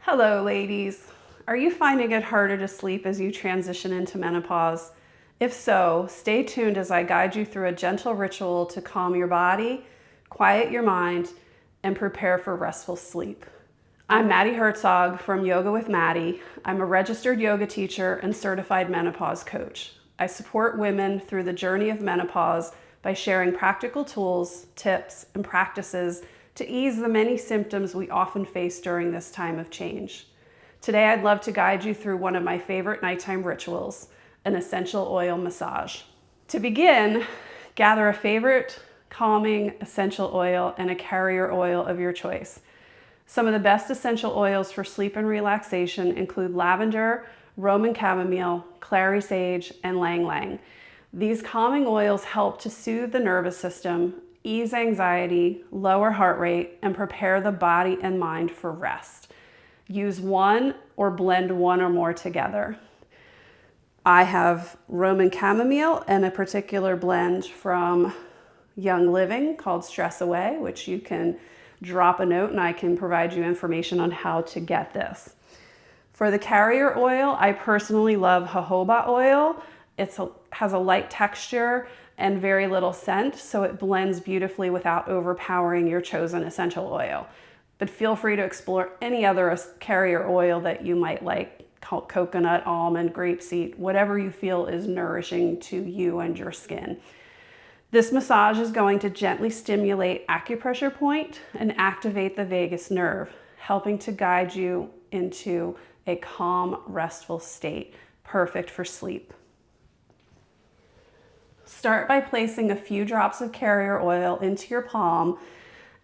Hello, ladies. Are you finding it harder to sleep as you transition into menopause? If so, stay tuned as I guide you through a gentle ritual to calm your body, quiet your mind, and prepare for restful sleep. I'm Maddie Herzog from Yoga with Maddie. I'm a registered yoga teacher and certified menopause coach. I support women through the journey of menopause by sharing practical tools, tips, and practices to ease the many symptoms we often face during this time of change. Today, I'd love to guide you through one of my favorite nighttime rituals, an essential oil massage. To begin, gather a favorite calming essential oil and a carrier oil of your choice. Some of the best essential oils for sleep and relaxation include lavender, Roman chamomile, clary sage, and ylang ylang. These calming oils help to soothe the nervous system, ease anxiety, lower heart rate, and prepare the body and mind for rest. Use one or blend one or more together. I have Roman chamomile and a particular blend from Young Living called Stress Away, which you can drop a note and I can provide you information on how to get this. For the carrier oil, I personally love jojoba oil. It has a light texture and very little scent, so it blends beautifully without overpowering your chosen essential oil. But feel free to explore any other carrier oil that you might like, coconut, almond, grapeseed, whatever you feel is nourishing to you and your skin. This massage is going to gently stimulate acupressure point and activate the vagus nerve, helping to guide you into a calm, restful state, perfect for sleep. Start by placing a few drops of carrier oil into your palm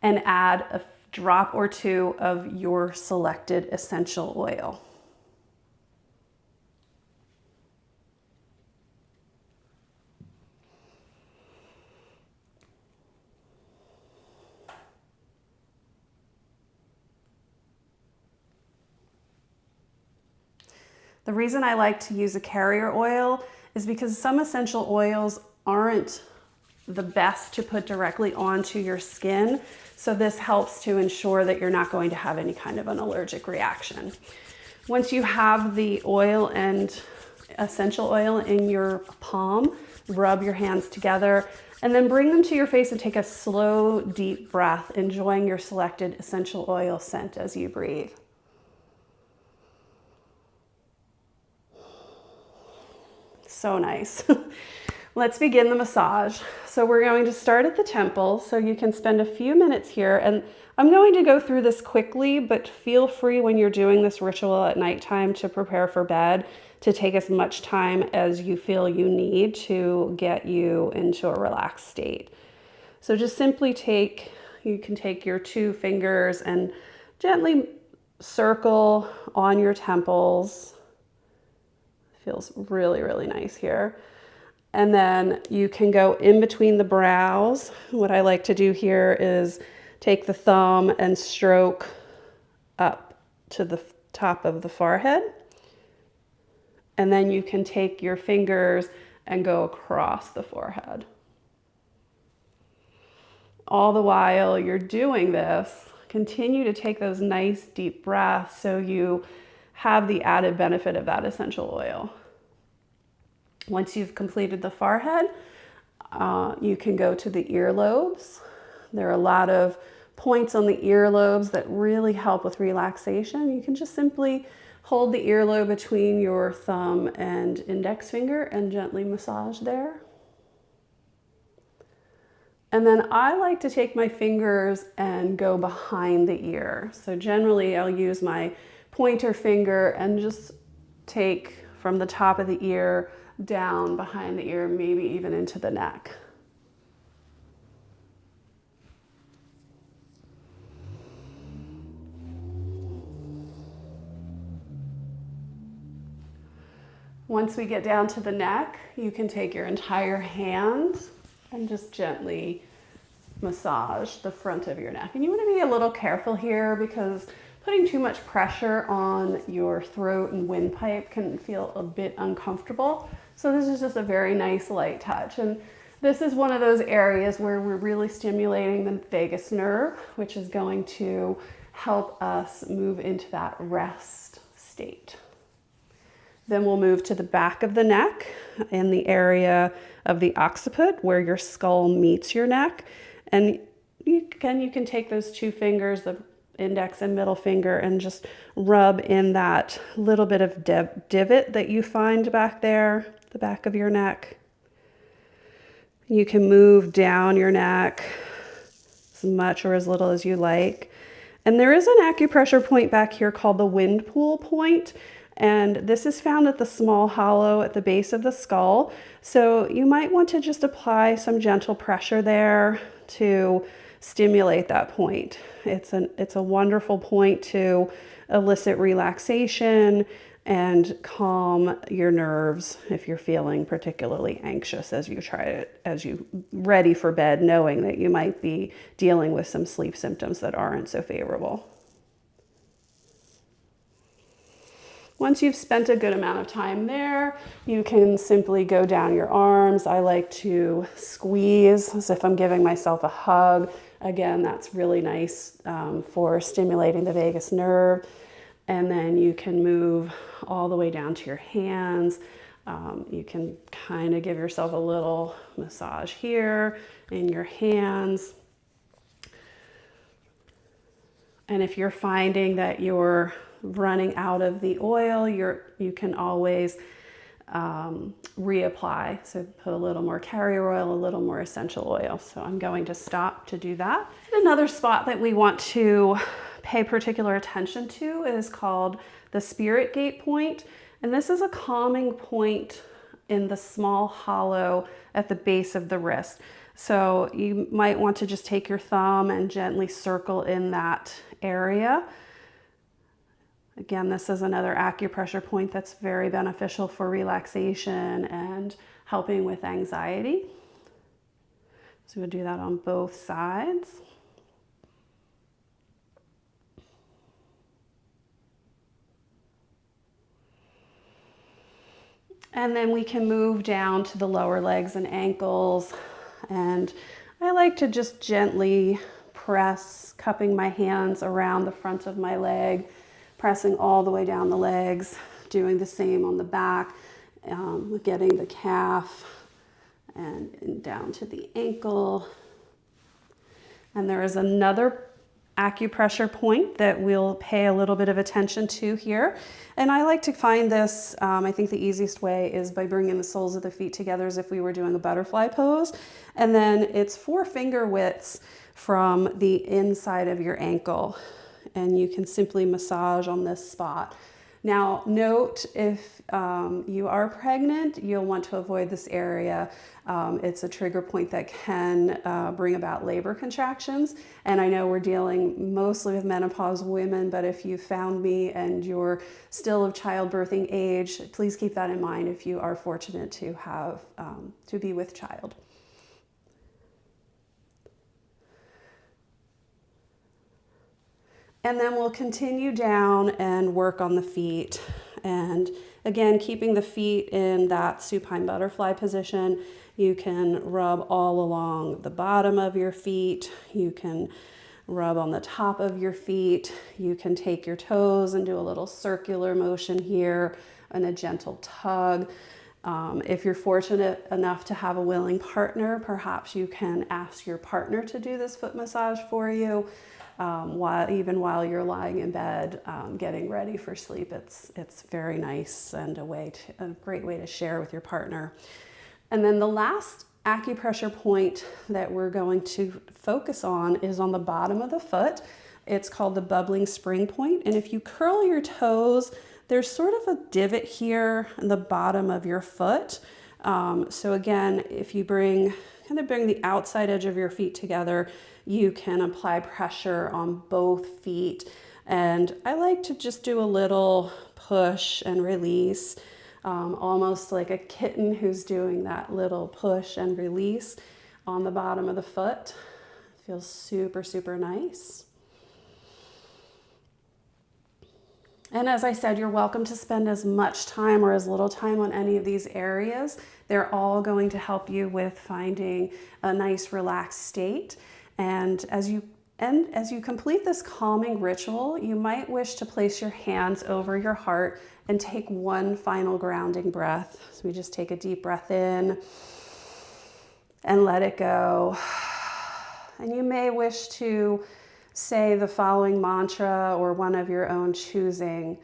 and add a drop or two of your selected essential oil. The reason I like to use a carrier oil is because some essential oils aren't the best to put directly onto your skin. So this helps to ensure that you're not going to have any kind of an allergic reaction. Once you have the oil and essential oil in your palm, rub your hands together and then bring them to your face and take a slow, deep breath, enjoying your selected essential oil scent as you breathe. So nice. Let's begin the massage. So we're going to start at the temple, so you can spend a few minutes here, and I'm going to go through this quickly, but feel free when you're doing this ritual at nighttime to prepare for bed to take as much time as you feel you need to get you into a relaxed state. So just simply you can take your two fingers and gently circle on your temples. Feels really, really nice here. And then you can go in between the brows. What I like to do here is take the thumb and stroke up to the top of the forehead. And then you can take your fingers and go across the forehead. All the while you're doing this, continue to take those nice deep breaths so you have the added benefit of that essential oil. Once you've completed the forehead, you can go to the earlobes. There are a lot of points on the earlobes that really help with relaxation. You can just simply hold the earlobe between your thumb and index finger and gently massage there. And then I like to take my fingers and go behind the ear. So generally I'll use my pointer finger and just take from the top of the ear down behind the ear, maybe even into the neck. Once we get down to the neck, you can take your entire hand and just gently massage the front of your neck. And you want to be a little careful here because putting too much pressure on your throat and windpipe can feel a bit uncomfortable. So this is just a very nice light touch. And this is one of those areas where we're really stimulating the vagus nerve, which is going to help us move into that rest state. Then we'll move to the back of the neck in the area of the occiput where your skull meets your neck. And you can take those two fingers, the index and middle finger, and just rub in that little bit of divot that you find back there, the back of your neck. You can move down your neck as much or as little as you like. And there is an acupressure point back here called the wind pool point. And this is found at the small hollow at the base of the skull. So you might want to just apply some gentle pressure there to stimulate that point. It's a wonderful point to elicit relaxation and calm your nerves if you're feeling particularly anxious as you ready for bed, knowing that you might be dealing with some sleep symptoms that aren't so favorable. Once you've spent a good amount of time there, you can simply go down your arms. I like to squeeze as if I'm giving myself a hug. Again, that's really nice for stimulating the vagus nerve. And then you can move all the way down to your hands. You can kind of give yourself a little massage here in your hands. And if you're finding that you're running out of the oil, you can always reapply. So put a little more carrier oil, a little more essential oil. So I'm going to stop to do that. Another spot that we want to pay particular attention to is called the spirit gate point. And this is a calming point in the small hollow at the base of the wrist. So you might want to just take your thumb and gently circle in that area. Again, this is another acupressure point that's very beneficial for relaxation and helping with anxiety. So we'll do that on both sides. And then we can move down to the lower legs and ankles. And I like to just gently press, cupping my hands around the front of my leg, pressing all the way down the legs, doing the same on the back, getting the calf and down to the ankle. And there is another acupressure point that we'll pay a little bit of attention to here. And I like to find this, I think the easiest way is by bringing the soles of the feet together as if we were doing a butterfly pose. And then it's 4 finger widths from the inside of your ankle. And you can simply massage on this spot. Now, note if you are pregnant, you'll want to avoid this area. It's a trigger point that can bring about labor contractions. And I know we're dealing mostly with menopause women, but if you found me and you're still of childbirthing age, please keep that in mind if you are fortunate to have to be with child. And then we'll continue down and work on the feet. And again, keeping the feet in that supine butterfly position. You can rub all along the bottom of your feet. You can rub on the top of your feet. You can take your toes and do a little circular motion here and a gentle tug. If you're fortunate enough to have a willing partner, perhaps you can ask your partner to do this foot massage for you. While you're lying in bed, getting ready for sleep. It's very nice and a great way to share with your partner. And then the last acupressure point that we're going to focus on is on the bottom of the foot. It's called the bubbling spring point. And if you curl your toes, there's sort of a divot here in the bottom of your foot. So again, if you bring the outside edge of your feet together, you can apply pressure on both feet. And I like to just do a little push and release, almost like a kitten who's doing that little push and release on the bottom of the foot. It feels super, super nice. And as I said, you're welcome to spend as much time or as little time on any of these areas. They're all going to help you with finding a nice relaxed state. And as you And as you complete this calming ritual, you might wish to place your hands over your heart and take one final grounding breath. So we just take a deep breath in and let it go. And you may wish to say the following mantra or one of your own choosing.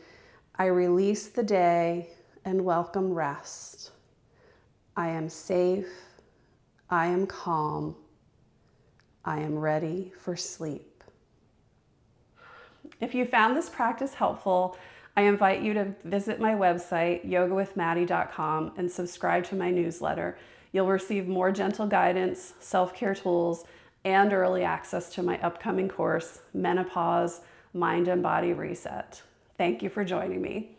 I release the day and welcome rest. I am safe. I am calm. I am ready for sleep. If you found this practice helpful, I invite you to visit my website, yogawithmaddie.com, and subscribe to my newsletter. You'll receive more gentle guidance, self-care tools, and early access to my upcoming course, Menopause, Mind and Body Reset. Thank you for joining me.